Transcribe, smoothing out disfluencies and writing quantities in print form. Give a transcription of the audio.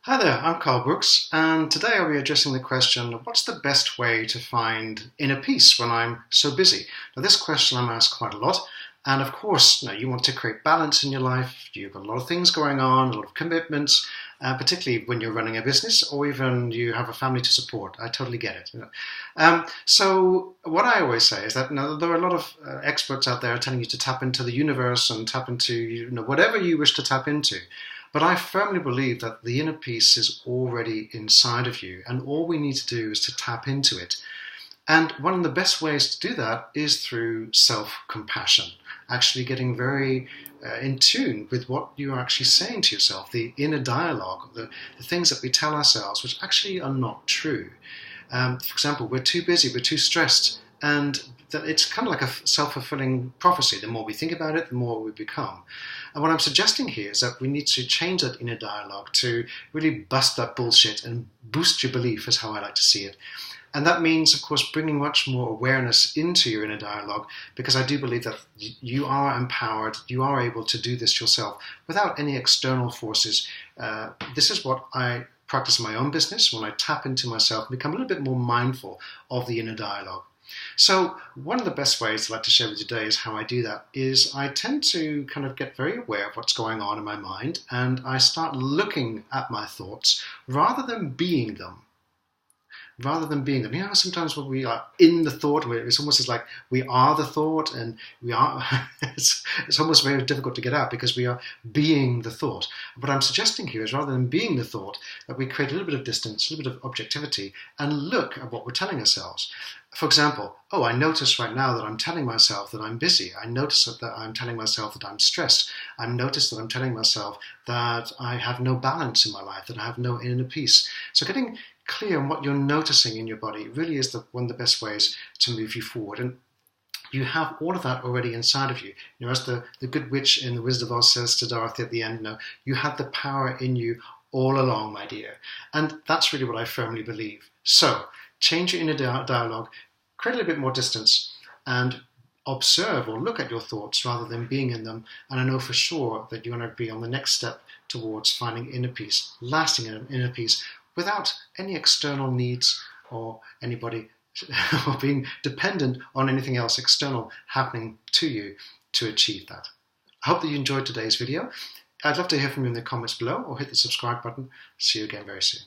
Hi there, I'm Carl Brooks, and today I'll be addressing the question, what's the best way to find inner peace when I'm so busy? Now, this question I'm asked quite a lot, and of course, you want to create balance in your life. You've got a lot of things going on, a lot of commitments, particularly when you're running a business or even you have a family to support. I totally get it. So what I always say is that there are a lot of experts out there telling you to tap into the universe and tap into whatever you wish to tap into. But I firmly believe that the inner peace is already inside of you, and all we need to do is to tap into it. And one of the best ways to do that is through self-compassion, actually getting very in tune with what you're actually saying to yourself, the inner dialogue, the things that we tell ourselves which actually are not true. For example, we're too busy, we're too stressed, and that it's kind of like a self-fulfilling prophecy. The more we think about it, the more we become. And what I'm suggesting here is that we need to change that inner dialogue to really bust that bullshit and boost your belief, is how I like to see it. And that means, of course, bringing much more awareness into your inner dialogue, because I do believe that you are empowered, you are able to do this yourself without any external forces. This is what I practice in my own business when I tap into myself and become a little bit more mindful of the inner dialogue. So one of the best ways I'd like to share with you today is how I do that is I tend to kind of get very aware of what's going on in my mind, and I start looking at my thoughts rather than being them. Sometimes when we are in the thought, it's almost as like we are the thought, and we are, it's almost very difficult to get out because we are being the thought. What I'm suggesting here is rather than being the thought, that we create a little bit of distance, a little bit of objectivity, and look at what we're telling ourselves. For example, I notice right now that I'm telling myself that I'm busy. I notice that I'm telling myself that I'm stressed. I notice that I'm telling myself that I have no balance in my life, that I have no inner peace. So getting clear on what you're noticing in your body really is one of the best ways to move you forward. And you have all of that already inside of you. As the good witch in The Wizard of Oz says to Dorothy at the end, you have the power in you all along, my dear. And that's really what I firmly believe. So change your inner dialogue, create a little bit more distance, and observe or look at your thoughts rather than being in them. And I know for sure that you're going to be on the next step towards finding inner peace, lasting inner peace, without any external needs or anybody or being dependent on anything else external happening to you to achieve that. I hope that you enjoyed today's video. I'd love to hear from you in the comments below, or hit the subscribe button. See you again very soon.